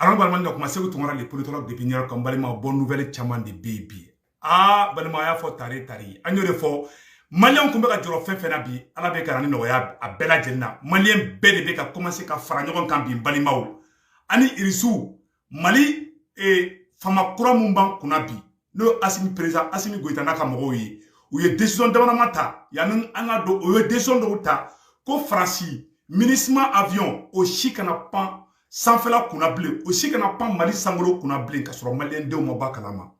Alors, balima donc ma segu tongara les politologues de Pinière comme balima bonne nouvelle chaman de baby. Ah, balima ya fo tari. Agno de fo Malien kumbe ka joro fen fen bi ala be karani no ya a bela jenna. Malien be de be ka commencer ka fara ɲɔgɔn kan bi balimaw. Ani irisu Mali e fama kura mun ban kuna bi. No Assimi président Assimi Goïta na ka mɔgɔw ye. U ye décision damanama ta. Yani an ka do o ye décision dɔw ta ko Fransi ministre avion o si kana pan sanfɛla kuna bilen o si kana pan Mali sankolo kuna bilen ka sɔrɔ malien denw ma ba kalama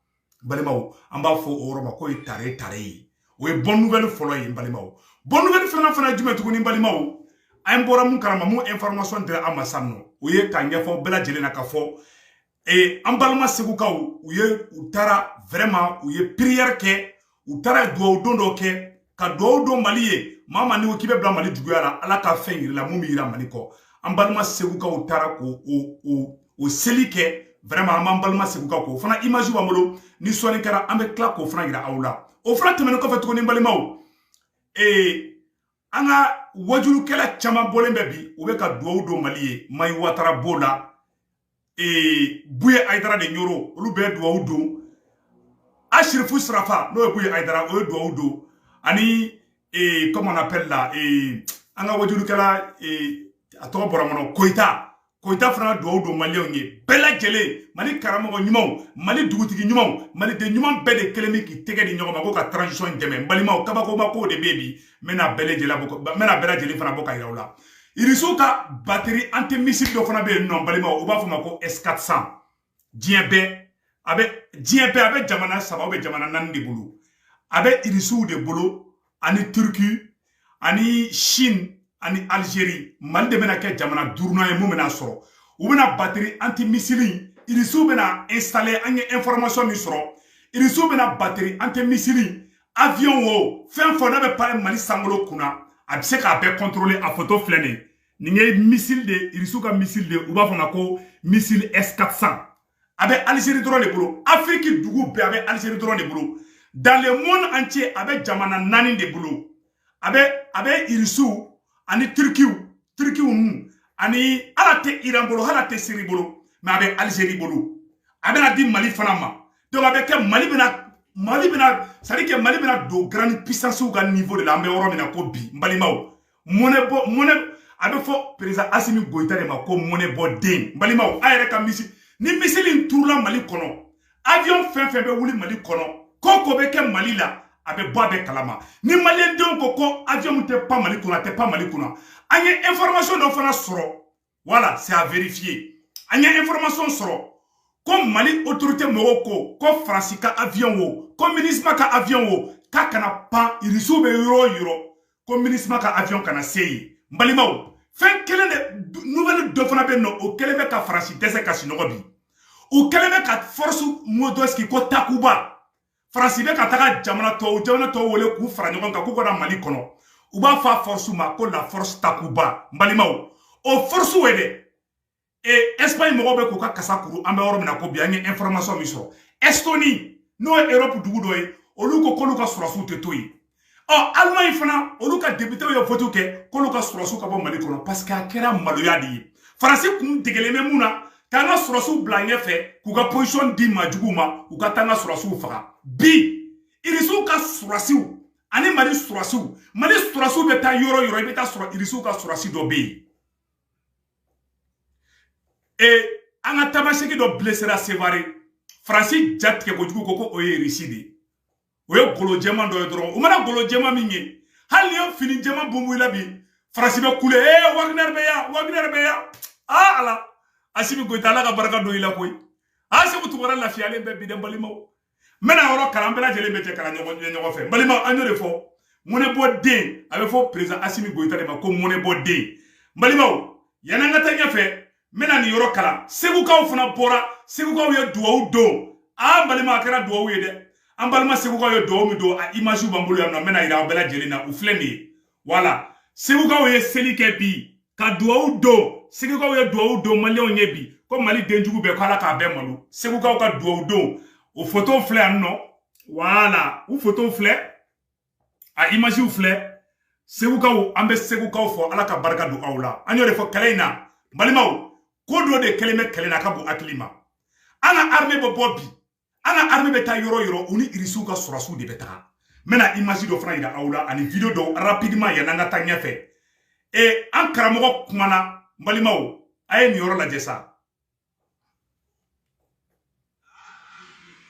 balimaw an b'a fɔ o yɔrɔ ma ko ye tare ye o ye bonne nouvelle fɔlɔ ye balimaw bonne nouvelle fana jumɛn tuguni balimaw an bɔra mun kalama mun information dira an ma sisan nɔ o ye k'a ɲɛfɔ bɛɛ lajɛlen na ka fɔ an balima segukaw u taara vraiment u ye prière kɛ u taara duwawu don dɔ kɛ ka duwawu don Mali ye maa ma ni ko k'i bɛ bila Mali juguya la ala ka fɛn yir'i la mun bɛ yira Mali kɔ an balima segukaw taara ko o seli kɛ vraiment an b'an balima segukaw ko fana image b'an bolo ni sɔnni kɛra an bɛ tila k'o fana yira aw la o fana tɛmɛnen kɔfɛ tuguni balimaw an ka wajulukɛla caman bɔlen bɛ bi u bɛ ka duwawu don Mali ye Mayi Watara b'o la Buye Aïdara de Nyoro olu bɛ duwawu don Ashrifu Sirafa n'o ye Buye Aïdara o ye duwawu don ani comme on appelle là an ka wajulukɛla a tɔgɔ bɔra mɔnɔ Koyita fana duwawu don maliyɛnw ye bɛɛ lajɛlen Mali karamɔgɔ ɲumanw Mali dugutigi ɲumanw maliden ɲuman bɛɛ de kelen bɛ k'i tɛgɛ di ɲɔgɔn ma ko ka transition dɛmɛ balimaw kabakoma ko de bɛ bi n bɛna bɛɛ lajɛlen fana bɔ ka yira u la Iriso ka batterie anti-missile dɔ fana bɛ yen nɔ balimaw u b'a fɔ ma ko S400 diɲɛ bɛɛ a bɛ jamana 3 ou jamana 4 de bolo a bɛ Irisuw de bolo ani Turki ani Chine ani Algérie Mali de bɛna kɛ jamana 5nan ye mun bɛna sɔrɔ u bɛna batterie anti-missile Irisuw bɛna installer an ye information min sɔrɔ Irisuw bɛna batterie anti-missile avion o fɛn fɔ n'a bɛ pan Mali sankolo kunna a bɛ se k'a bɛɛ contrôler a photo filɛ nin ye missile de Irisuw ka missile de u b'a fɔ ma ko missile S400 a bɛ Algérie dɔrɔn de bolo Afrique dugu bɛɛ a bɛ Algérie dɔrɔn de bolo dans le monde entier a bɛ jamana 4 de bolo a bɛ Irisuw ani Turkiw ani ala tɛ Iran bolo hala tɛ Syrie bolo mais a bɛ Algérie bolo a bɛna di Mali fana ma donc a bɛ kɛ Mali bɛna c'est-à-dire que Mali bɛna don grande puissance ka niveau de la an bɛ yɔrɔ min na ko bi balimaw monnaie a bɛ fɔ président Assimi Goïta de ma ko monnaie bɔ den balimaw a yɛrɛ ka missile ni missile in turula Mali kɔnɔ avion fɛn fɛn bɛ wuli Mali kɔnɔ ko bɛ kɛ Mali la a bɛ bɔ a bɛ kalama ni malien denw ko avion tɛ pan Mali kunna a tɛ pan Mali kunna an ye information dɔ fana sɔrɔ voilà c'est à vérifier an ye information sɔrɔ ko Mali autorité mɔgɔw ko Faransi ka avion o ko MINUSMA ka avion o k'a kana pan Irisuw bɛ yɔrɔ o yɔrɔ ko MINUSMA ka avion kana se yen balimaw fɛn kelen de nouvelle dɔ fana bɛ yen nɔ o kelen bɛ ka Faransi dɛsɛ ka sinɔgɔ bi o kelen bɛ ka force Modoski ko Takuba Faransi bɛ ka taga jamana tɔw wele k'u fara ɲɔgɔn kan k'u ka na Mali kɔnɔ u b'a fɔ a force ma ko la force Takuba balimaw o force ye dɛ Espagne mɔgɔw bɛ k'u ka kasa kuru an bɛ yɔrɔ min na ko bi an ye information min sɔrɔ Estonie n'o ye Europe dugu dɔ ye olu ko k'olu ka sɔrɔsiw tɛ to yen Allemagne fana olu ka député ye vote kɛ k'olu ka sɔrɔsiw ka bɔ Mali kɔnɔ parce que a kɛra maloya de ye Faransi kun degelen bɛ mun na k'an ka sɔrɔsiw bila ɲɛfɛ k'u ka position di majuguw ma u ka taa an ka sɔrɔsiw faga bi Irisuw ka sɔrɔsiw ani Mali sɔrɔsiw bɛ taa yɔrɔ yɔrɔ i bɛ taa sɔrɔ Irisuw ka sɔrɔsi dɔ bɛ yen an ka tamaseki dɔ blessera Sévaré Faransi ja tigɛ kojugu ko o ye Russie de ye o ye golo jɛman dɔ ye dɔrɔn o mana golo jɛman min ye hali ni ye fini jɛman bɔnbɔn i la bi Faransi bɛ kule Wagner bɛ yan ala Assimi Goïta ala ka barika don i la koyi Segu Tunkara lafiyalen bɛ bi dɛ balimaw n bɛna yɔrɔ kalan bɛɛ lajɛlen bɛ jɛ kalan ɲɔgɔn fɛ balimaw an y'o de fɔ monnaie bɔ den a bɛ fɔ président Assimi Goïta de ma ko monnaie bɔ den balimaw yanni an ka taa ɲɛfɛ n bɛna nin yɔrɔ kalan segukaw fana bɔra segukaw ye duwawu don balima a kɛra duwawu ye dɛ an balima segukaw ye duwawu min don a image b'an bolo yan nɔ n bɛna yira aw bɛɛ lajɛlen na u filɛ nin ye voilà segukaw ye seli kɛ bi ka duwawu don segukaw ye duwawu don maliyɛnw ye bi ko Mali denjugu bɛɛ ko ala k'a bɛɛ malo segukaw ka duwawu don o photo filɛ yan nɔ voilà u photo filɛ a image filɛ segukaw an bɛ segukaw fɔ ala ka barika don aw la an y'o de fɔ kɛlɛ in na balimaw ko do de keleme kelena ka bu aklima ana armée bo bobi ana armée beta yoro uni irisu ka surasu de beta mena image do fana ida aula ani video do rapidement ya nanga tanya fe e an karamogo kumana mbalimaw aye ni yoro la jessa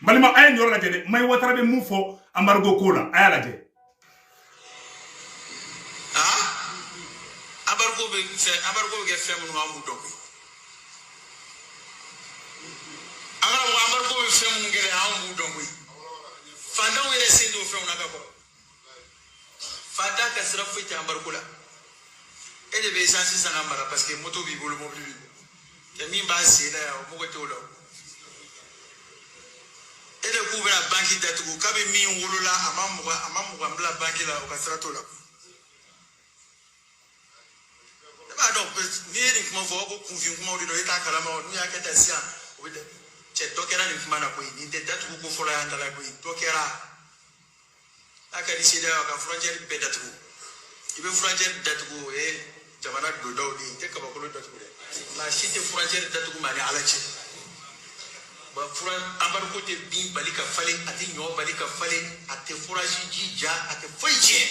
malima aye nyoro la jede may watara be mu fo embargo ko la aya la je embargo be fe mu ngamu do embargo be fe mu ngere amu do ko fanda wele sendo fe mu nakako fanda ka sira fiti embargo la ele be sansi sana mara parce que moto bi bolo mobile ke min ba se la mo ko to lo ele ku bena banki datugo kabe mi wulula amamu mbla banki la okasrato la ba do ni ri kuma fo ko kunfin kuma odi do ita kala ma nu ya keta sia o de che dokera ni kuma na ko ni de datugo ko fola ya ndala ko dokera aka ni sida ka frontier be datugo ibe frontier datugo jamana do do ni te ka ba ko datugo la shite frontier datugo ma ni alachi ba furan ambargo te bin balika fale ati nyo balika fale ate furaji jija ate foije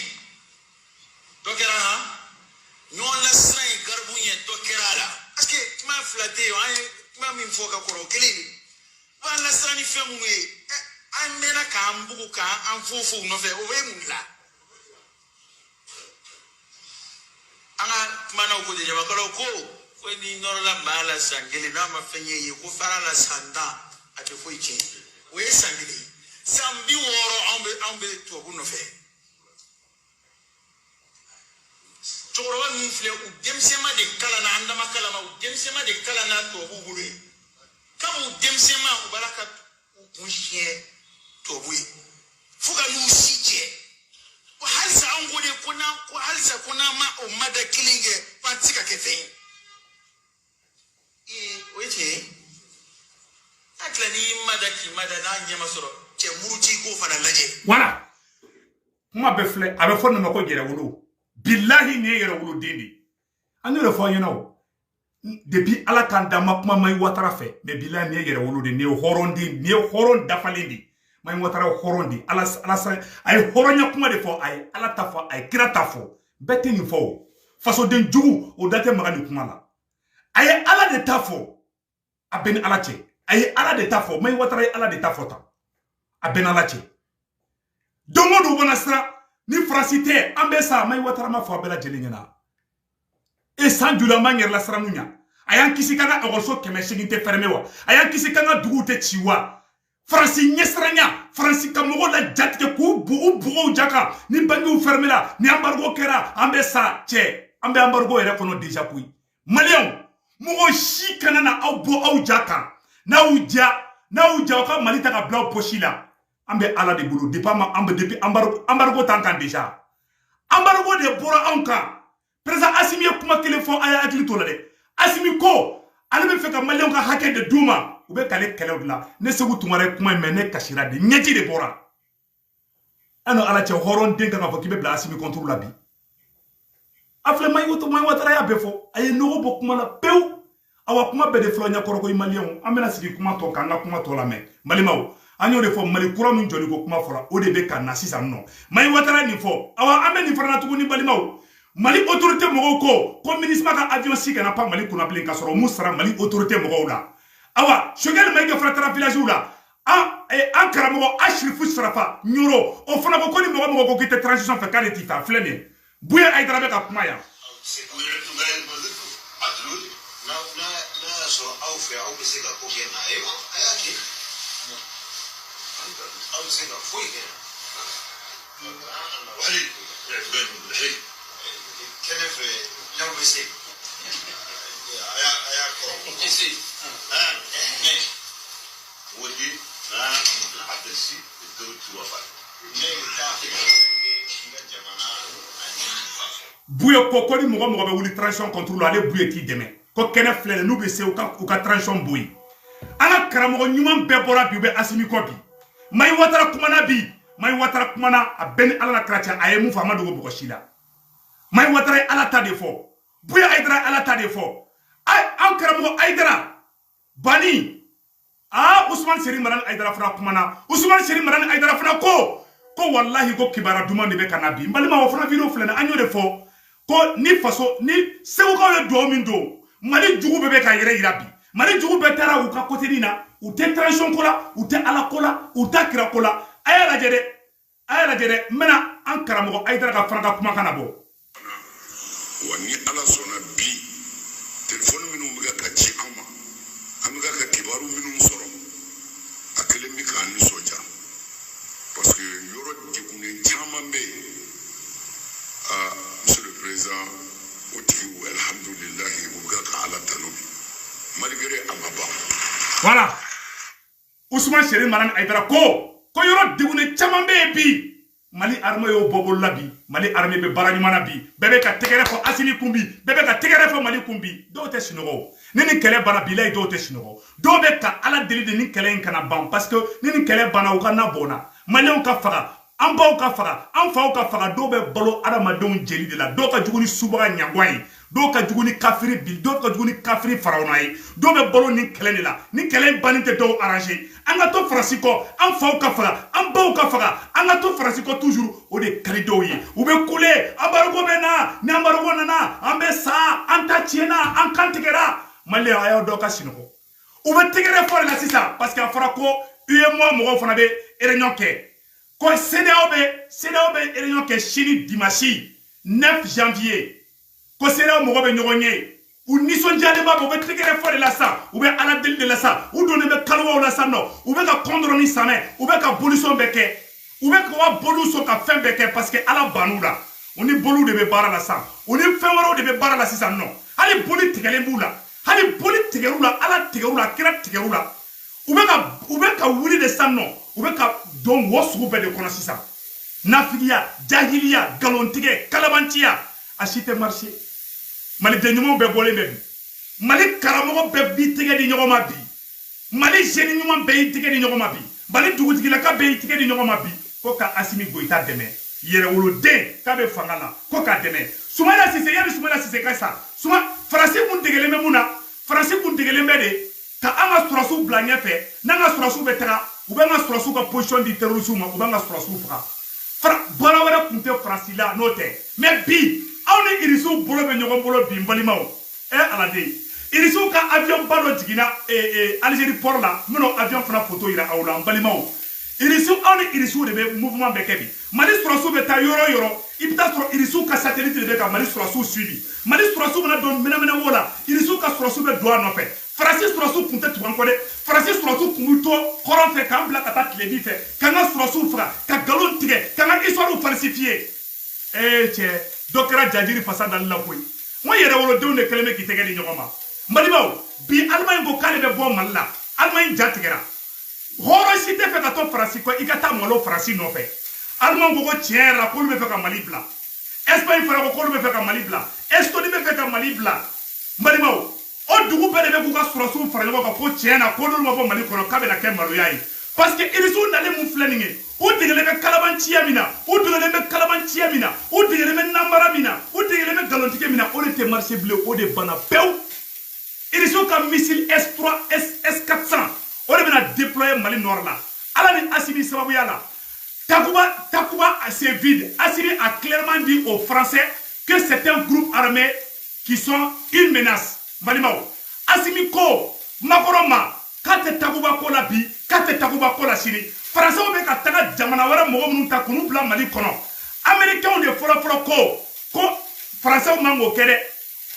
dokera ha nyo la srai garbu ye dokera la parce que ma flaté ma min foka koro kele ba la srai femu e an mena ka ambugu ka an fofu no fe o we mula anga mana ko de jaba ko ni norla mala sangeli na ma fenye ye ko fara la sanda ate foiche we sangili sambi woro ambe to bu no fe choro mi fle u demsema de kala na andama kala ma u demsema de kala na to bu bulu kam u demsema u baraka u kunshie to bu fuka nu sije ko halsa an gode kuna ko halsa kuna ma o mada kilinge patika kefe weche atlani mada na nyama soro che muruti ko fana laje wala kuma be fle abe fonna mako gere wulu billahi ne yere wulu dindi anu le fo yeno depuis ala kan dama kuma may watara fe me billahi ne yere wulu de ne horon dafalindi may watara horondi ala ay horonya kuma de fo ay ala ta fo ay kira ta fo bete ni fo faso den jugu o date magani kuma la ay ala de ta fo aben ala che ay ala de ta fo may watara ala de ta fo ta aben ala che domo do bonasra ni francité ambesa may watara ma fo bela jelinyana e sandula manger la sramunya ayan kisi kana also kemeshiginte fermewa ayan kisi kana dugute chiwa franci nyesranya franci kamogo la jatke ku bu jaka ni bangu fermela ni embargo kera ambesa che ambe embargo ere kono deja kui malion mo shi kana na au jaka na uja ka malita ka blau pochila ambe ala de bulu dipama ambe depuis embargo tankan deja embargo de bora anka président Assimi kuma téléphone aya akili to la de Assimi ko ale be fe ka malion ka hake de duma ube kale kele la ne segu tumare kuma mene kashira de nyeti de bora ano ala che horon denga ka fo kibe bla Assimi contre la bi afle may watara ya befo ay no bo kuma na pew awa kuma be de flonya koroko malion amena sigi kuma to kanga kuma to la me malimaw anyo de fo mali kura mun joli ko kuma fora o de be kan na sisa no may watara ni fo awa ameni fora na tuguni malimaw mali autorité mogo ko ministre ka avion si kana pa mali kuna blen ka soro musara mali autorité mogo la awa shogel may ga fratara village la an karamo ashrifu srafa nyoro o fana ko ni mogo ko kite transition fa kale tita flene buye ay dara be ka kuma ya so au fe au bese ka ko gena ayaki au bese ka foi gena wali ben كيف لو بسي يا كرو كيسي ودي لا لحد الشيء الدول توفى bouye ko ni mogo be wuli transition contrôle ale bouye ki deme ko kene flele nu be se u ka transition bouye ana karamo nyuma be bora bi be Assimi ko bi may watara kumana a ben ala la kratia ayemu fama dogo boko shila may watara ala ta de fo buya aydra ala ta de fo an karamɔgɔ Aïdara bani Ousmane Seri Marani Aïdara fana kumana Ousmane Seri Marani Aïdara fana ko wallahi ko kibara duman de be kana bi mbalima wo fana video filɛ an y'o de fɔ ko ni faso ni segukaw ye duwawu min don Mali jugu bɛɛ bɛ ka yɛrɛ yira bi Mali jugu bɛɛ taara u ka côté nin na u tɛ transition ko la u tɛ ala ko la u tɛ kira ko la a y'a lajɛ dɛ n bɛna an karamɔgɔ Aïdara ka fana ka kumakan na bɔ wa ni ala sɔnna bi telefɔni minnu bɛ ka ci an ma an bɛ ka kibaru minnu sɔrɔ a kelen bɛ k'an nisɔndiya parce que yɔrɔ degunnen caman bɛ yen monsieur le président o tigi alhamdulilahi u bɛ ka ala tanu bi malgré a ma ban voilà Ousmane Seri Marani Aïdara ko yɔrɔ degunnen caman bɛ yen bi Mali armée yo bobol la bi Mali armée be bara ɲuman na bi bɛɛ bɛ ka tɛgɛrɛ fɔ Asimi kun bi bɛɛ bɛ ka tɛgɛrɛ fɔ Mali kun bi dɔw tɛ sunɔgɔ ni kɛlɛ bana bilayi dɔw tɛ sunɔgɔ dɔw bɛ ka ala deli de ni kɛlɛ in kana ban parce que ni kɛlɛ bana u ka na bɔnna Maliens ka faga an baw ka faga an faw ka faga dɔw bɛ balo adamadenw jeli de la dɔw ka jugu ni subaga ɲagwa ye dɔw ka jugu ni kafiri bil dɔw ka jugu ni kafiri farawna ye dɔw bɛ balo ni kɛlɛ de la ni kɛlɛ banni tɛ dɔw arranger an ka to Faransi kɔ an faw ka faga an baw ka faga an ka to Faransi kɔ toujours o de kari dɔw ye u bɛ kule embargo bɛ na ni embargo nana an bɛ sa an ta tiɲɛna an kan tigɛra Malien a y'aw dɔw ka sinɔgɔ u bɛ tɛgɛrɛ fɔ de la sisan parce que a fɔra ko UEMOA mɔgɔw fana bɛ réunion kɛ ko CEDEAO bɛ réunion kɛ sini dimanche 9 janvier ko CEDEAO mɔgɔw bɛ ɲɔgɔn ye u nisɔndiyalen b'a bɔ u bɛ tɛgɛrɛ fɔ de la sa u bɛ ala deli de la sa u donnen bɛ kaliwaw la sa nɔ u bɛ ka kɔndɔrɔni samɛ u bɛ ka bolisɔn bɛɛ kɛ u bɛ ka boliw sɔn ka fɛn bɛɛ kɛ parce que ala ban'u la u ni boliw de bɛ baara la sa u ni fɛn wɛrɛw de bɛ baara la sisan nɔ hali boli tigɛlen b'u la hali boli tigɛr'u la ala tigɛr'u la kira tigɛr'u la u bɛ ka wuli de san nɔ u bɛ ka don wo sugu bɛɛ de kɔnɔ sisan nafigiya jahiliya galontigɛ kalabanciya a si tɛ marché maliden ɲumanw bɛɛ bɔlen bɛ bi Mali karamɔgɔ bɛɛ b'i tɛgɛ di ɲɔgɔn ma bi Mali jeune ɲuman bɛɛ y'i tɛgɛ di ɲɔgɔn ma bi Mali dugutigilaka bɛɛ y'i tɛgɛ di ɲɔgɔn ma bi ko ka Asimi Goïta dɛmɛ yɛrɛwoloden k'a bɛ fanga la ko k'a dɛmɛ Soumaïla Cissé yani Soumaïla Cissé ka sa Faransi kun degelen bɛ mun na Faransi kun degelen bɛ de ka an ka sɔrɔsiw bila ɲɛfɛ n'an ka sɔrɔsiw bɛ taga u bɛ an ka sɔrɔsiw ka position di terroristes ma u b'an ka sɔrɔsiw faga baara wɛrɛ kun tɛ Faransi la n'o tɛ mais bi aw ni irisiw bolo bɛ ɲɔgɔn bolo bi n balimaw aladen irisiw ka avion ba dɔ jiginna Algérie port la n bɛna avion fana photo yira aw la n balimaw irisiw aw ni irisiw de bɛ mouvement bɛɛ kɛ bi Mali sɔrɔsiw bɛ taa yɔrɔ o yɔrɔ i bɛ taa sɔrɔ irisiw ka satellite de bɛ ka Mali sɔrɔsiw suivi Mali sɔrɔsiw mana don minɛminɛ wo la irisiw ka sɔrɔsiw bɛ don a nɔfɛ Faransi sɔrɔsiw kun tɛ tugu an kɔ dɛ Faransi sɔrɔsiw kun bɛ to kɔrɔn fɛ k'an bila ka taa tilebin fɛ k'an ka sɔrɔsiw faga ka nkalon tigɛ k'an ka histoire falsifier cɛ dɔ kɛra jajiri fasa dali la koyi n ko yɛrɛwolodenw de kɛlen bɛ k'i tɛgɛ di ɲɔgɔn ma balimaw bi Allemagne ko k'ale bɛ bɔ Mali la Allemagne ja tigɛra hɔrɔn si tɛ fɛ ka to Faransi kɔ i ka taa malo Faransi nɔfɛ Allemagne ko tiɲɛ yɛrɛ la k'olu bɛ fɛ ka Mali bila Espagne fana ko k'olu bɛ fɛ ka Mali bila Estonie bɛ fɛ ka Mali bila balimaw o dugu bɛɛ de bɛ k'u ka sɔrɔsiw fara ɲɔgɔn kan ko tiɲɛ na ko n'olu ma bɔ Mali kɔnɔ k'a bɛna kɛ maloya ye parce que irisiw nalen mun filɛ nin ye u degelen bɛ kalabanciya min na u degelen bɛ kalabanciya min na u degelen bɛ nanbara min na u degelen bɛ galontigɛ min na o de tɛ marché bilen o de banna pewu irisiw ka missile S3 S400 o de bɛna déployer Mali nord la ala ni Asimi sababuya la Takuba c'est vide. Assimi a clairement dit aux Français que c'est un groupe armé qui sont une menace. Malimao. Assimi ko makoroma kate Takuba ko la bi kate Takuba ko la sini. Français be ka taga jamana wara mogo munu ta kunu bla Mali kono. Américains de folo ko Français mango kere.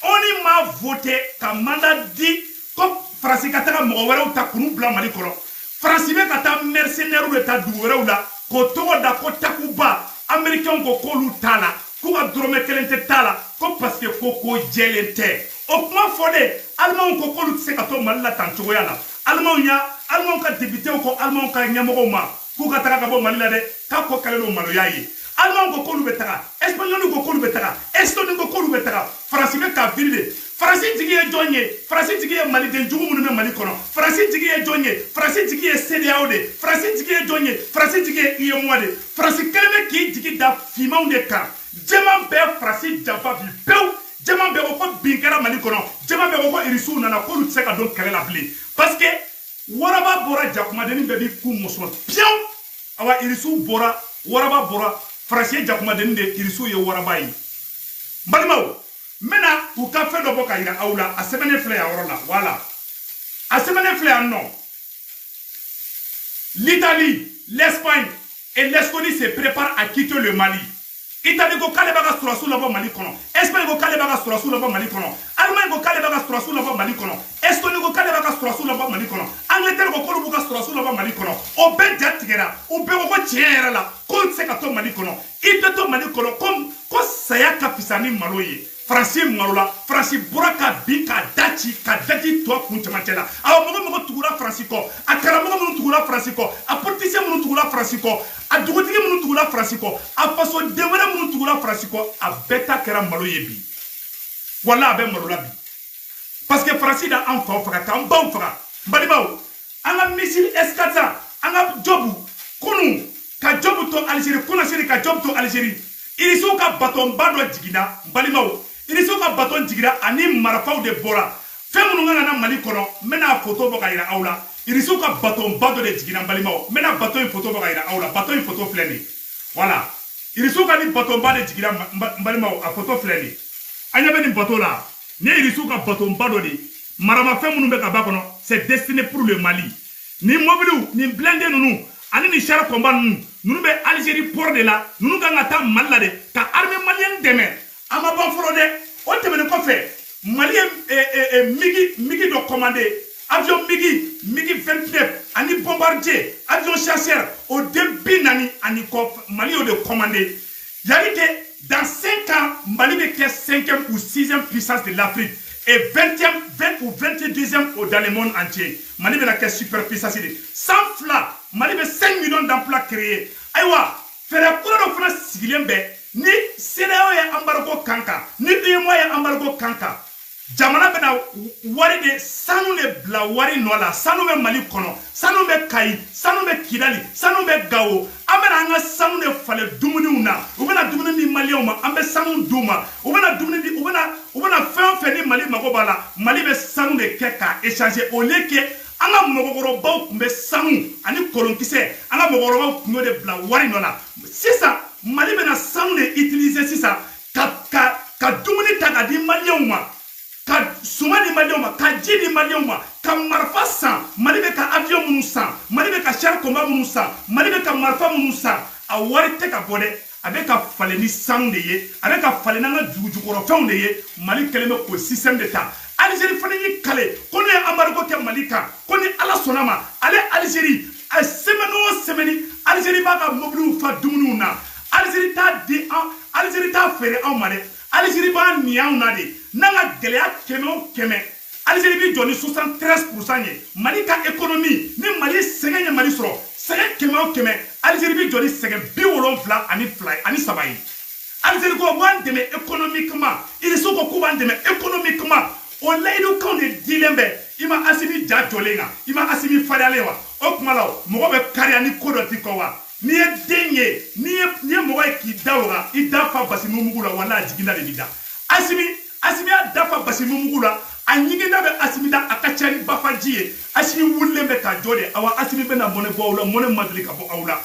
On m'a voté comme mandat dit comme Français ka taga mogo wara ta kunu bla Mali kono. Français be ka ta mercenaire de ta duwere la ko togo da ko Takuba Américains ko kolu tala ko ka drome kelente tala ko parce que ko jelente o kuma fode Allemand ko kolu se ka to Mali la tantogo ya la Allemand ka député ko Allemand ka nyamogo ma ko ka taga ka bo Mali la de ka ko kalelo maloya yi Allemand ko kolu betara Espagnol ko kolu betara Estonien ko kolu betara Français be ka ville Français digi ye jonye Français digi ye Mali den jugu munu be Mali kono Français digi ye jonye Français digi ye CEDEAO de Français digi ye jonye Français digi ye UEMOA de Français keleme ki digi da fimaw de kan jema be Français jafa bi pew jama be ko binkera mali kono jama be ko irisu nana ko lu tseka don kala la bli parce que waraba bora jakuma deni be bi ku muso pion awa irisu bora waraba bora frasier jakuma deni de irisu ye waraba yi balmaw mena u ka fe do boka ira aula a semene fle ya orona voilà a semene fle non l'Italie, l'Espagne et l'Estonie se préparent à quitter le Mali. Italie go kale baga surasu labo Mali kono. Espagne go kale baga surasu labo Mali kono. Allemagne go kale baga surasu labo Mali kono. Estonie go kale baga surasu labo Mali kono. Angleterre go kolo baga surasu labo Mali kono. O be jatigera, o be go tiera la. Ko se ka to Mali kono. Ite to Mali kono comme ko saya ka pisani maloye. Francis Marola, Francis Buraka Bika Dachi, Kadati Toi Kunchamatela. Alors, Mogo Tugula Francisco, a Karamo Tugula Francisco, a Portisia Tugula Francisco, a Dugoti Tugula Francisco, a Paso Devera Tugula Francisco, a Beta Keram Maloyebi. Voilà, ben Marolabi. Parce que Francis a un fort frère, un bon frère. Balibao, un missile escata, un jobu, Kunu, ka jobu to Algérie, Kunasiri ka jobu to Algérie. Il sont ka baton bado jigina, Balibao. Ils sont un bâton tigra ani marafau de bora. Fais mon nom à Mali kono, mena photo bokaira aula. Ils sont un bâton bado de tigina balimao, mena bâton photo bokaira aula, bâton photo fleni. Voilà. Ils sont un bâton bado de tigina balimao à photo fleni. Anya ben bâton là. Né ils sont un bâton bado de. Marama fais mon nom beka bakono, c'est destiné pour le Mali. Ni mobile ni blindé nous. Ani ni char combat nous be Algérie port de là. Nous gangata malade. Ta armée malienne demain. Ama bon frode on te mene ko fe Mali migi do commander avion migi 29 ani bombardier avion chasseur au début nani ani ko Mali o de commander yani que dans 5 ans Mali est 5e ou 6e puissance de l'Afrique et 20e 20 ou 22e dans le monde entier Mali est la superpuissance sans fla Mali a 5 millions d'emplois créés aywa faire pour le France sigilembe ni Sénégal ya embargo kanka ni UEMOA ya embargo kanka jamana bena wari de sanu ne bla wari nola sanu be Mali kono sanu be Kayi sanu be Kidali sanu be Gao amena anga sanu ne fale dumuni una ubena dumuni ni Mali ma ambe sanu duma ubena dumuni di ubena fe ni Mali magobala Mali be sanu de keka échanger au lieu que anga mogoro baw kumbe sanu ani kolonkise anga mogoro baw kumbe de bla wari nola c'est ça Mali bena sanu ne utiliser sisa ka dumuni taka di Malienma ka suma di Malienma ka ji di Malienma ka marfa san Mali be ka avion munu san Mali be ka char combat munu san Mali be ka marfa munu san a wari te ka bode avec ka fale ni sanu de ye avec ka fale na jukoro fɛnw de ye Mali keleme ko système d'état Algérie fane yi kale ko ne embargo ke Mali kan ko ni ala sonama ale Algérie a semaine o semaine Algérie ba ka mobile fa dumunu na Algérie ta fere en mare Algérie ba niaw na de nanga gelea keme Algérie bi joni 73% ye Mali ka économie ni Mali sengenya Mali soro sege keme Algérie bi joni sege bi wolonfla ani fly ani sabayi Algérie ko wan deme économiquement il sont ko wan deme économiquement on laidu quand de dilembe ima asimi jajolenga ima asimi fadalewa okmalaw mo be kari ani kodoti ko wa ni e denye ni mo wa ki dawra I dafa basimu mugula wala jiginda de bida asimi a dafa basimu mugula anyigenda be asimi da akachari bafajiye asimi wulembe ka jode awa asimi be na mone bawla mone madri ka bo awla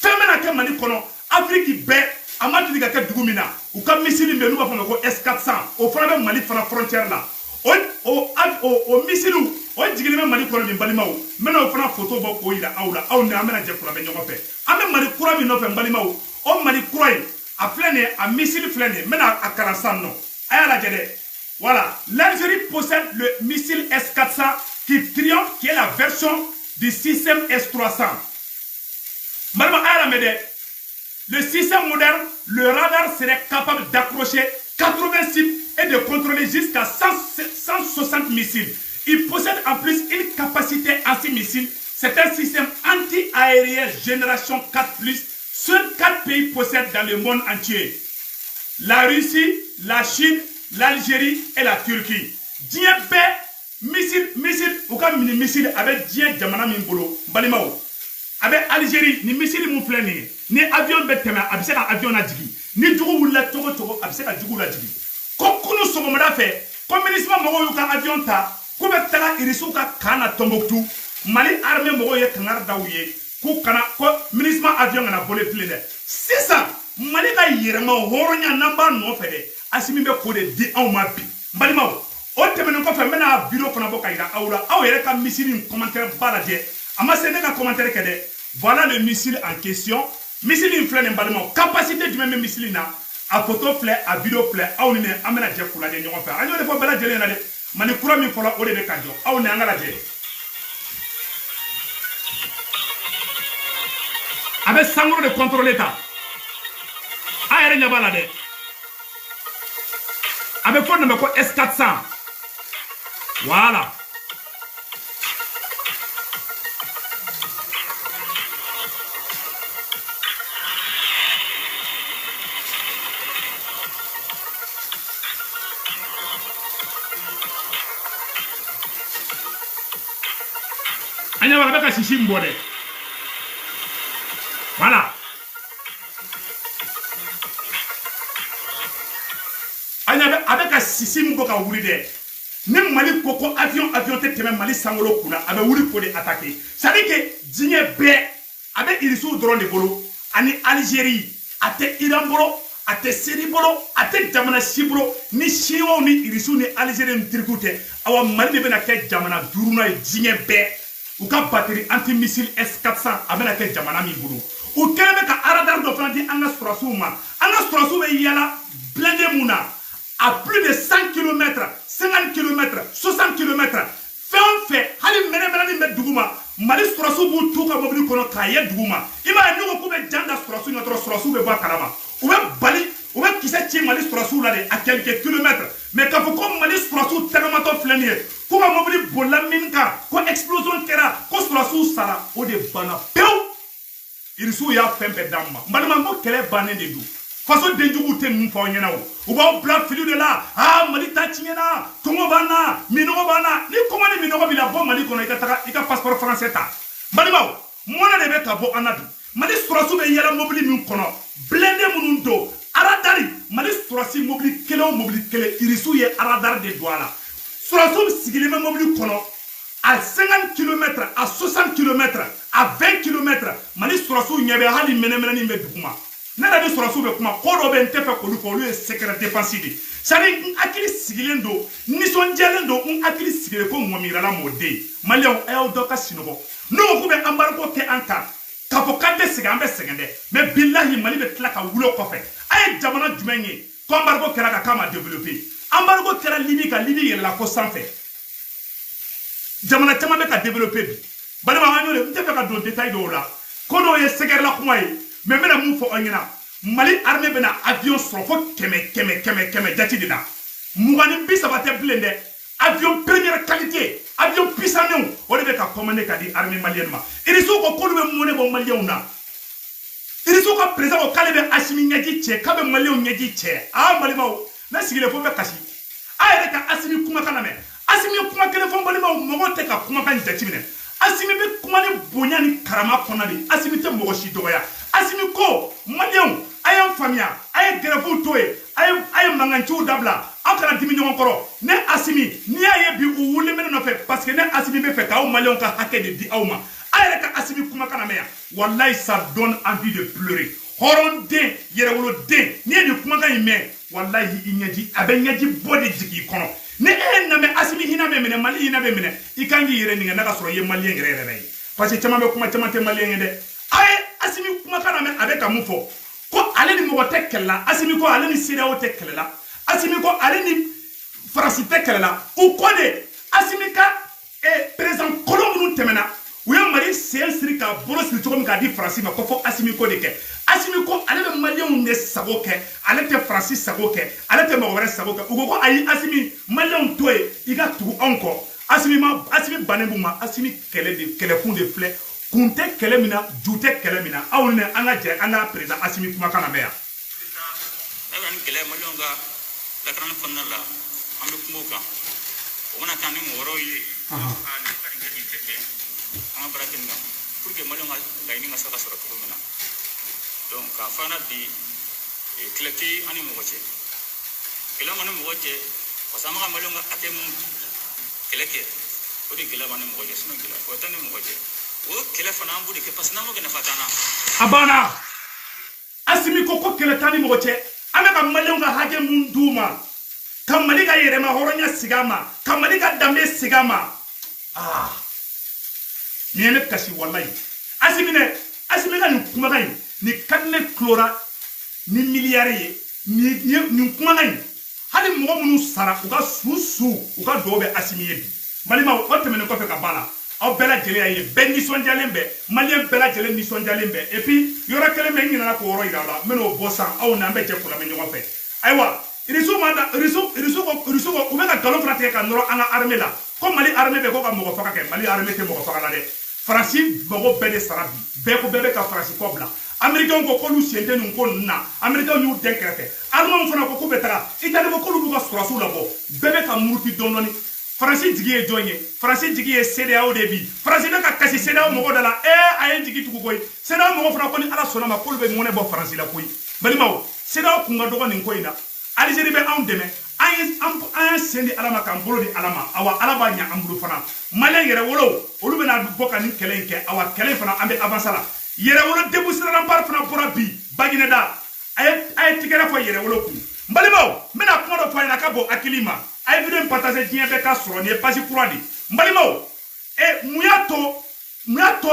femena ke Mali kono Afrique be amatu diga ke dugumina u ka misili be nu ba fama ko S400 o fana be Mali fana frontière la o misilu o jigilime Mali kono min balimaw mena o fana photo ba ko ila awla aw ne amena je kula be nyoko fe ame Mali kura min no fe balimaw o Mali kura a flene a missile flene mena a karasan no aya la jede voilà l'Algérie possède le missile S400 qui triomphe qui est la version du système S300 malma aya la mede le système moderne le radar serait capable d'accrocher 80 cibles et de contrôler jusqu'à 160 missiles. Il possède en plus une capacité anti-missile. C'est un système anti-aérien génération 4+. Seuls 4 pays possèdent dans le monde entier. La Russie, la Chine, l'Algérie et la Turquie. Djembe, missile, ou comme missile avec Djembe Jamana Mimbolo, Balimao. Avec Algérie, ni missile moufleni, ni avion betema, abseka avion na djigi. Ni djougou la togo, abseka djougou la djigi. ko kunu sogomada fɛ ko MINUSMA mɔgɔw y'u ka avion ta k'u bɛ taga Irisiw ka camp na Tombouctou Mali armée mɔgɔw ye kangari da u ye k'u kana ko MINUSMA avion kana boli bilen dɛ sisan Mali ka yɛrɛma hɔrɔnya n'an b'a nɔfɛ dɛ Assimi bɛ k'o de di anw ma bi n balimaw o tɛmɛnen kɔfɛ n bɛna video fana bɔ ka yira aw la aw yɛrɛ ka missile in commentaire ba lajɛ a ma se ne ka commentaire kɛ dɛ voilà le missile en question missile in filɛ nin balimaw capacité jumɛn bɛ missile in na a photo filɛ a video filɛ aw ni ne an bɛna jɛ k'u lajɛ ɲɔgɔn fɛ an y'o de fɔ bɛɛ lajɛlen na dɛ Mali kura min fɔlɔ o de bɛ ka jɔ aw ni an ka lajɛ a bɛ sankɔrɔ de contrôler ta a yɛrɛ ɲɛ b'a la dɛ a bɛ fɔ nin ma ko S400 voilà an ɲɛ b'a la a bɛ ka sisi min bɔ dɛ voilà a bɛ ka sisi min bɔ ka wuli dɛ ni Mali ko ko avion tɛ tɛmɛ Mali sankolo kunna a bɛ wuli ko de attaquer c'est à dire que diɲɛ bɛɛ a bɛ Irisiw dɔrɔn de bolo ani Algérie a tɛ Iran bolo a tɛ Syrie bolo a tɛ jamana si bolo ni Chinois ni Irisiw ni Algérie ni Turkiw tɛ awa Mali de bɛna kɛ jamana duurunan ye diɲɛ bɛɛ u ka batterie anti-missile S400 a bɛna kɛ jamana min bolo u kɛlen bɛ ka radar dɔ fana di an ka sɔrɔsiw ma an ka sɔrɔsiw bɛ yala blindé mun na à plus de 100 km 50 km 60 km fɛn o fɛn hali mɛnɛmɛnɛni bɛ dugu ma Mali sɔrɔsiw b'u t'u ka mobili kɔnɔ k'a ye dugu ma i b'a ye n'u ko k'u bɛ jan da sɔrɔsiw ɲɛ dɔrɔn sɔrɔsiw bɛ bɔ a kalama u bɛ bali u bɛ kisɛ ci Mali sɔrɔsiw la de à quelques kilomètres mais k'a fɔ ko Mali sɔrɔsiw tagamatɔ filɛ nin ye k'u ka mobili bolila min kan ko explosion kɛra ko sɔrɔsiw sara o de banna pewu Irisiw y'a fɛn bɛɛ d'an ma n balima n ko kɛlɛ bannen de don faso denjugu tɛ ninnu fɔ aw ɲɛna o u b'aw bila fili de la Mali ta tiɲɛna kɔngɔ b'an na minɔgɔ b'an na ni kɔngɔ ni minɔgɔ b'i la bɔ Mali kɔnɔ i ka passeport français ta balimaw mɔnɛ de bɛ ka bɔ an na bi Mali sɔrɔsiw bɛ yɛlɛ mobili min kɔnɔ blindé minnu don aradari Mali sɔrɔsi mobili kelen o mobili kelen Irisiw ye aradari de don a la sɔrɔsiw sigilen bɛ mobili kɔnɔ à 50 km à 60 km à 20 km Mali sɔrɔsiw ɲɛ bɛ hali mɛnɛmɛnɛni bɛ dugu ma ne yɛrɛ ni sɔrɔsiw bɛ kuma ko dɔ bɛ n tɛ fɛ k'olu fɔ olu ye secret défense de c'est à dire n hakili sigilen don nisɔndiyalen don n hakili sigilen ko ŋɔmiyirala mɔden maliyɛnw a y'aw dɔ ka sinɔgɔ n'u ko k'u bɛ embargo kɛ an kan k'a fɔ k'an tɛ sɛgɛn an bɛ sɛgɛn dɛ mais bilahi Mali bɛ tila ka wuli o kɔfɛ a ye jamana jumɛn ye ko embargo kɛra ka k'a ma développer embargo kɛra Libi ka Libi yɛlɛla fo sanfɛ jamana caman bɛ ka développer bi balima an y'o de n tɛ fɛ ka don détail dɔw la ko dɔw ye sɛgɛrɛla kuma ye mais n bɛna mun fɔ aw ɲɛna Mali armée bɛna avion sɔrɔ fo kɛmɛ jati de la 20 ni 30 tɛ bilen dɛ avion première qualité avion puissanmenw o de bɛ ka commandé ka di armée malienne ma Irisiw ko k'olu bɛ monnaie bɔ maliyɛnw na Irisiw ka président ko k'ale bɛ Assimi ɲɛji cɛ k'a bɛ maliyɛnw ɲɛji cɛ balimaw ne sigilen fo bɛ kasi a yɛrɛ ka Assimi kumakan lamɛn Assimi kuma kelen fɔ balimaw mɔgɔw tɛ ka kumakan jateminɛ Assimi bɛ kuma ni bonya ni karama kɔnɔ de Assimi tɛ mɔgɔ si dɔgɔya Assimi ko maliyɛnw a y'an faamuya a ye grèvew to yen a ye mankanciw dabila aw kana dimi ɲɔgɔn kɔrɔ ne Assimi n'i y'a ye bi u wulilen bɛ ne nɔfɛ parce que ne Assimi bɛ fɛ k'aw maliyɛnw ka hakɛ de di aw ma a yɛrɛ ka Assimi kumakan lamɛn yan walayi ça donne envie de pleurer hɔrɔnden yɛrɛwoloden n'i ye nin kumakan in mɛn walayi i ɲɛji a bɛ ɲɛji bɔ de jigin i kɔnɔ ni e ye namɛ Assimi hinɛ bɛ minɛ Mali hinɛ bɛ minɛ i kan k'i yɛrɛ nɛgɛ n'a ka sɔrɔ i ye maliyɛn yɛrɛ ye parce que caman bɛ kuma caman tɛ maliyɛn ye dɛ a ye Assimi kumakan lamɛn a bɛ ka mun fɔ ko ale ni mɔgɔ tɛ kɛlɛ la Assimi ko ale ni CEDEAO tɛ kɛlɛ la Assimi ko ale ni Faransi tɛ kɛlɛ la u ko de Assimi ka président kolon minnu tɛmɛna u ye Mali sen siri ka bolo siri cogo min k'a di Faransi ma ko fɔ Assimi ko de kɛ Assimi ko ale bɛ maliyɛnw de sago kɛ ale tɛ Faransi sago kɛ ale tɛ mɔgɔ wɛrɛ sago kɛ u ko ko ayi Assimi maliyɛnw to yen i ka tugu anw kɔ Assimi bannen b'u ma Assimi kɛlɛkun de filɛ kun tɛ kɛlɛ min na ju tɛ kɛlɛ min na aw ni an ka jɛ an ka président Assimi kumakan lamɛn yan. ni gɛlɛya maliyɛnw ka lakanani kɔnɔna la an bɛ kuma o kan o mana taa ni mɔgɔ wɛrɛw ye nin ka nin kɛ nin tɛ kɛ an ka baara kɛ nin kan pour que maliyɛnw ka laɲini ka se ka sɔrɔ cogo min na donc k'a fɔ an na bi kɛlɛ tɛ an ni mɔgɔ cɛ kila manu moje osama ka malonga atem keleke odi kila manu moje sunu kila ko tani moje o kila fana ambudi ke pasna mo gena fatana abana asimi ko kele tani moje ame ka malonga hage munduma kamali ka yere ma horonya sigama kamali ka dambe sigama ni ene kasi wallahi asimi ka ni kuma kai ni kadne klora ni milliards ni kuma kai hali mɔgɔ minnu sara u ka su u ka dɔw bɛ asimi ye bi malima o tɛmɛnen kɔfɛ ka bala aw bɛɛ lajɛlen y'a ye bɛɛ nisɔndiyalen bɛ maliyɛn bɛɛ lajɛlen nisɔndiyalen bɛ et puis yɔrɔ kelen bɛ n ɲinɛna k'o yɔrɔ yira la n bɛ n'o bɔ san aw n'an bɛ jɛ k'o lamɛn ɲɔgɔn fɛ ayiwa Irisu ko u bɛ ka nkalon fana tigɛ ka nɔrɔ an ka armée la ko Mali armée bɛ ko ka mɔgɔ faga kɛ Mali armée tɛ mɔgɔ faga la dɛ Faransi mɔgɔ bɛɛ de sara bi bɛɛ ko bɛɛ bɛ ka Faransi kɔ bila Américains ko k'olu sen tɛ nin ko ninnu na Américains y'u den kɛrɛfɛ Allemands fana ko k'u bɛ taga Italie ko k'olu b'u ka sɔrɔsiw labɔ bɛɛ bɛ ka muruti dɔɔni Faransi jigi ye jɔn ye Faransi jigi ye CEDEAO de bi Faransi bɛ ka kasi CEDEAO mɔgɔ da la a ye jigi tugu koyi CEDEAO mɔgɔ fana ko ni Ala sɔnna ma k'olu bɛ mɔnɛ bɔ Faransi la koyi balimaw CEDEAO kun ka dɔgɔ nin ko in na Algérie bɛ anw dɛmɛ an sen di Ala ma k'an bolo di Ala ma awa Ala b'a ɲɛ an bolo fana Maliyɛn yɛrɛ wolow olu bɛna bɔ ka nin kɛlɛ in kɛ awa kɛlɛ fana an bɛ avancer la yɛrɛwolo débousserampar fana bɔra bi Bagineda a ye tigɛrɛ fɔ yɛrɛwolo kun balimaw n bɛna kuma dɔ fɔ a ɲɛna ka bɔ hakili ma a ye video in partager diɲɛ bɛɛ ka sɔrɔ nin ye page kura de balimaw mun y'a to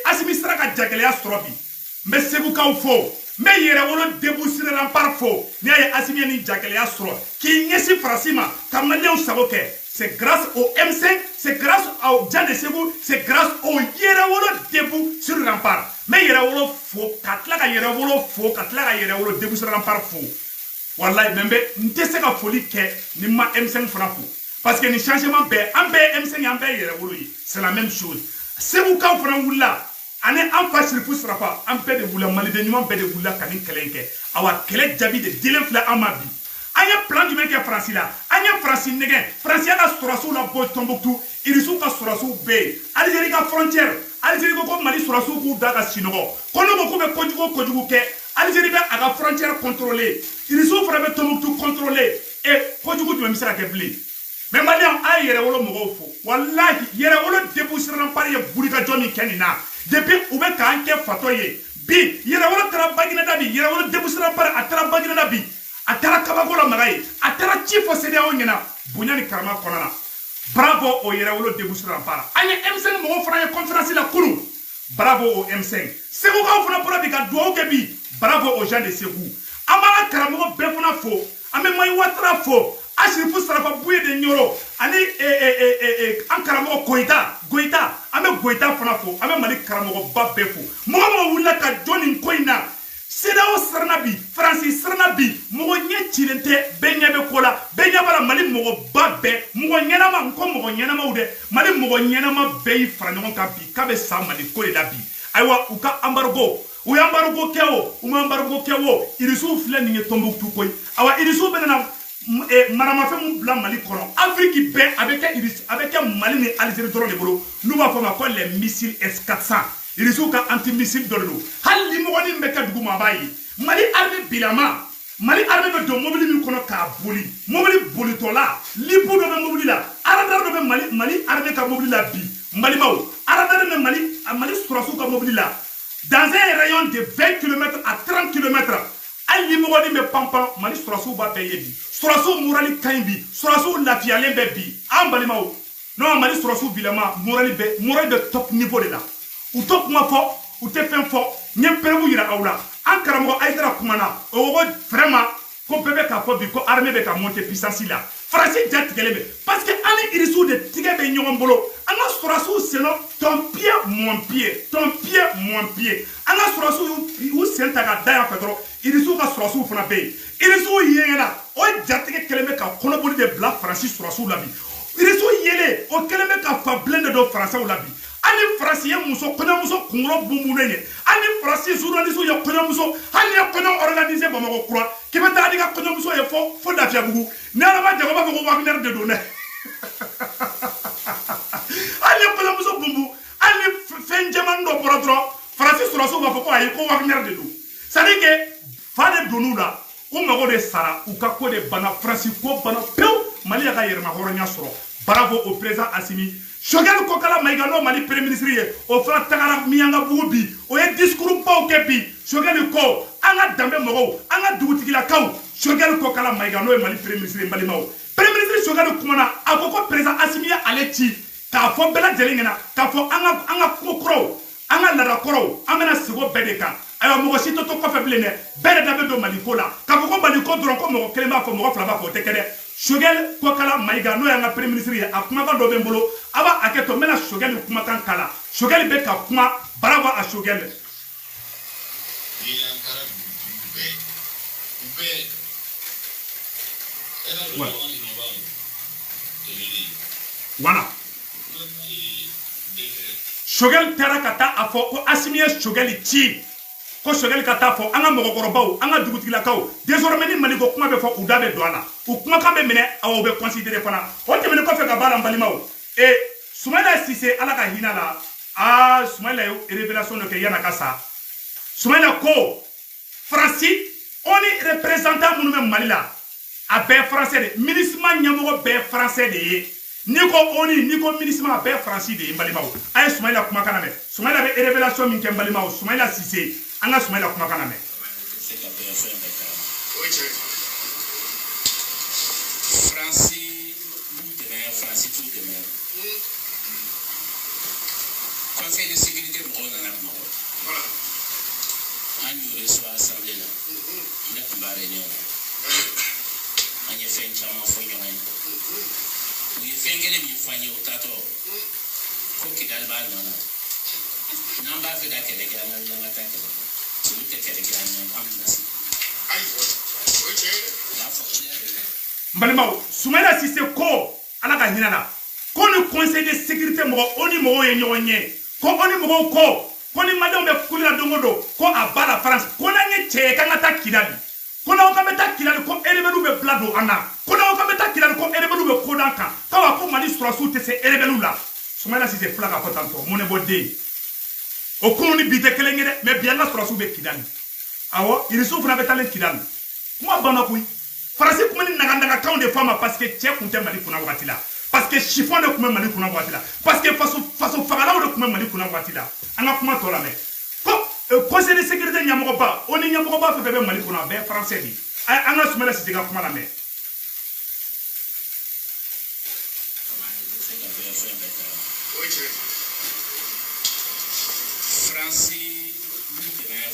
Asimi sera ka jagɛlɛya sɔrɔ bi n bɛ segukaw fo n bɛ yɛrɛwolo débousserampar fo n'i y'a ye Asimi ye nin jagɛlɛya sɔrɔ k'i ɲɛsin Faransi ma ka maliyɛnw sago kɛ c'est grâce au M5, c'est grâce au Jean de Ségou, c'est grâce au Yerewolo debout sur le rempart. Mais Yerewolo faux, Katlaka Yerewolo faux, Katlaka Yerewolo debout sur le rempart faux. Wallahi, même n'était pas folie que ni ma M5 frappou. Parce que ni changement bé, un bé M5 et un bé Yerewolo, c'est la même chose. C'est vous quand vous voulez, on est en face sur le pas, un peu de vous la malidénument, un peu de vous la canin kelenke. Awa kelek jabi de dilenfla amabi. Anya plan du mec Francis là anya Francis negen Francis a surasu la boy Tombouctou Irisu ka surasu be Algérie ka frontière Algérie ko Mali surasu ku daga sinogo kono ko be kojugo ke Algérie be aga frontière contrôlée Irisu fera be Tombouctou contrôlée et kojugo du misra ke bli mais Malien a yere wolo mogo fo wallahi yere wolo débousserampar par ye bulika joni kenina depuis ou be ka anke fatoye bi yere wolo tra Bagineda bi yere wolo débousserampar a tra Bagineda bi atara kabagola magaye atara chifo CEDEAO nyina bunyani karama konana bravo o Yerewolo débousserampar anya M5 mo fana ye conférence la kunu bravo au M5 Ségou ka fana pora bi ka duo ke bi bravo aux gens de Ségou amara karamo be fana fo ame mai watra fo Ashrifu Sarafa buye de nyoro ani an karamo goita ame goita fana fo ame mali karamo ba be fo mo wula ka joni koina CEDEAO sarnabi Francis sarnabi mogo nye chilente benya be kola benya bala Mali mogo babbe mogo nyenama nko mogo nyenama ude Mali mogo nyenama be franyon ka bi ka be sa Mali ko le dabi aywa uka embargo kewo Irisu fle ni Tombouctou koy awa Irisu benana marama fe mu bla Mali kono Afrique be avec Mali ni Algérie doro le bolo nous va faire quoi les missiles S400 Irisu ka anti-missile dolo hal li mo woni mbeka duguma bayi Mali armée bilama Mali armée be do mobili mi kono ka boli mobili boli tola lipu do be mobili la aradar do be Mali armée ka mobili la bi Mali maw aradar be Mali surasu ka mobili la dans un rayon de 20 km à 30 km al li mo woni me pampa Mali surasu ba be yebi surasu murali kaimbi surasu lafialen be bi am Mali maw non Mali surasu bilama morali de top niveau de là ou top moi fort ou te fin fort n'y perebu yira awla an karamo aidra kumana o vraiment ko bebe ka fo bi ko armée be ka monter puissance là Francis jet gelebe parce que ani Irisu de tige be nyombolo ana surasu seno ton pied mon pied ana surasu ou senta ga daya fedro Irisu ka surasu fana be Irisu yena o jatige kelebe ka konoboli de bla Francis surasu labi Irisu yele o kelebe ka fa blende do français labi ani Francis muso konamuso kungro bumunenye ani Francis journaliste ya konamuso hani ya kono organiser Bamako croix kibeta diga konamuso ya fo dafia bugu nala ba jago ba ko Wagner de donner ani konamuso bumbu ani fenjaman do porodro Francis suraso ba ko ay ko Wagner de do ça dit que fa de donula u mago de sara u ka ko de bana France ko bana pew Mali ya ka yerma horonya soro bravo au président Assimi Choguel ko kala Maïga no Mali premier ministre ye o fana tagara miyanga bubi o ye discours baw ke bi Choguel ko anga dambe mogo anga dugutigila kaw Choguel ko kala Maïga no Mali premier ministre Mali maw premier ministre Choguel kumana akoko président Assimi ya aleti ka fo bela jelingena ka fo anga kokro anga lara koro amena sigo bedeka ayo mogo si toto ko feblene bere dabe do Maliko la ka fo ko Maliko doron ko mogo kelema fo mogo flaba fo tekede Choguel ko kala Maïga no yanga premier ministre ye akuma ba do bembolo aba aketo mena Choguel kuma kan kala Choguel be ka kuma bravo a Choguel voilà Choguel tera kata afo ko Assimi Choguel ti ko Choguel kata afo anga mogokorobaw anga dugutigilakaw désormais ni Maliko kuma be fo udabe douala u kuma kan be mene awo be considérer fana o temene ko fe ka bala mbalimaw et Soumaïla Cissé ala ka hina la Soumaïla yo révélation de ke yana kasa Soumaïla ko Franci oni représentant munu be Mali la a be français de ministre nyamogo be français de Niko oni niko ministre a be Franci de mbalimaw ay Soumaïla kuma kana me Soumaïla be révélation min ke mbalimaw Soumaïla Cissé anga Soumaïla kuma kana me Franci Franci tout demain. Conseil de sécurité on en a marre. Voilà. On nous reçoit à l'assemblée là. On a pas de réunion. On y fait un chama fonyo hein. On y fait un gars de fanyo tato. Ko kidal bal non. Namba fait da kele gars na bien attaquer. Tu veux te kele gars en place. Aïe. OK. La force mbalimaw Soumaïla Cissé ko ala ka hina la ko ni conseil de sécurité mo oni mo ye nyonye ko oni mo ko ni madam be kulila dongodo ko abala France ko na nye che kanga ta kidali ko na ka meta kidali ko erebelu be blado ana ko na ka meta kidali ko erebelu be kodanka ka wa ko mali surasu te se erebelu la Soumaïla Cissé flaga ko tanto mo ne bodde o ko ni bite kelengere mais bien la surasu be kidali awo irisu funa be talen kidali kuma bana kuy Français kuma ni nagandanga kaw de fama parce que tche kunte Mali kuna wakati la parce que chiffon de kuma Mali kuna wakati la parce que faso fagala de kuma Mali kuna wakati la anga kuma tola me ko conseil de sécurité nyamogo ba oni nyamogo ba fe be Mali kuna be français di anga Soumaïla Cissé ga kuma la me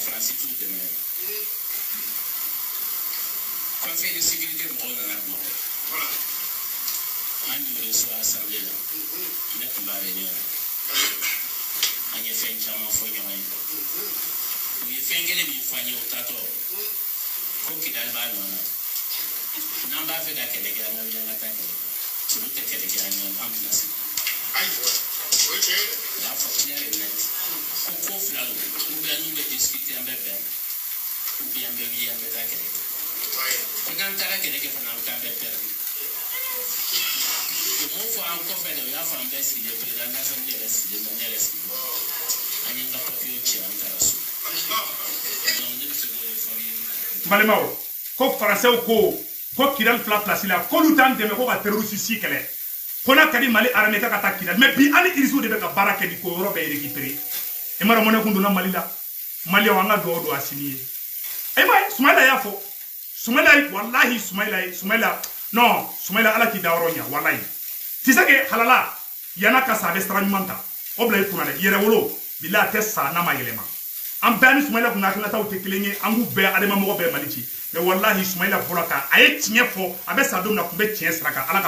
Franci tout demain. Conseil de sécurité on en a marre. Voilà. On nous reçoit à l'assemblée là. On a pas de réunion. On y fait un chama fonyo hein. On y fait un gars de fanyo tato. Ko kidal bal non. Namba fait da kele gars na bien attaquer. Tu veux te kele gars en place. Aïe. OK. La force est net. Ko flalo. Ou bien nous de discuter en bébé. Ou bien bébé en attaquer. Quand tu as quelqu'un qui a perdu, le mot faut encore faire le yaf en baisse, il est président de l'Assemblée de manière esquivée. Il y a un papier qui est en terrasse. Malemao, ko français ko kiral fla place la ko lutan de me ko ka terroriste si kele. Ko na kadi Mali armée ka ta kiral mais bi ani irisu de be ka baraka di ko robe récupérer. E mara mona kundu na Mali la. Mali wanga do asini. E mai Soumaïla ya fo. Soumaïla wallahi Soumaïla non Soumaïla ala ki dawronya wallahi tisake halala yana ka sabe stranyumanta oblay kuna de yere wolo bila tessa na mayelema am bani Soumaïla kuna kana taw te kelenye angu be adema mo be malici mais wallahi Soumaïla bolaka aye tiɲɛ fɔ a bɛ sa don na kun bɛ tiɲɛ sira kan ala ka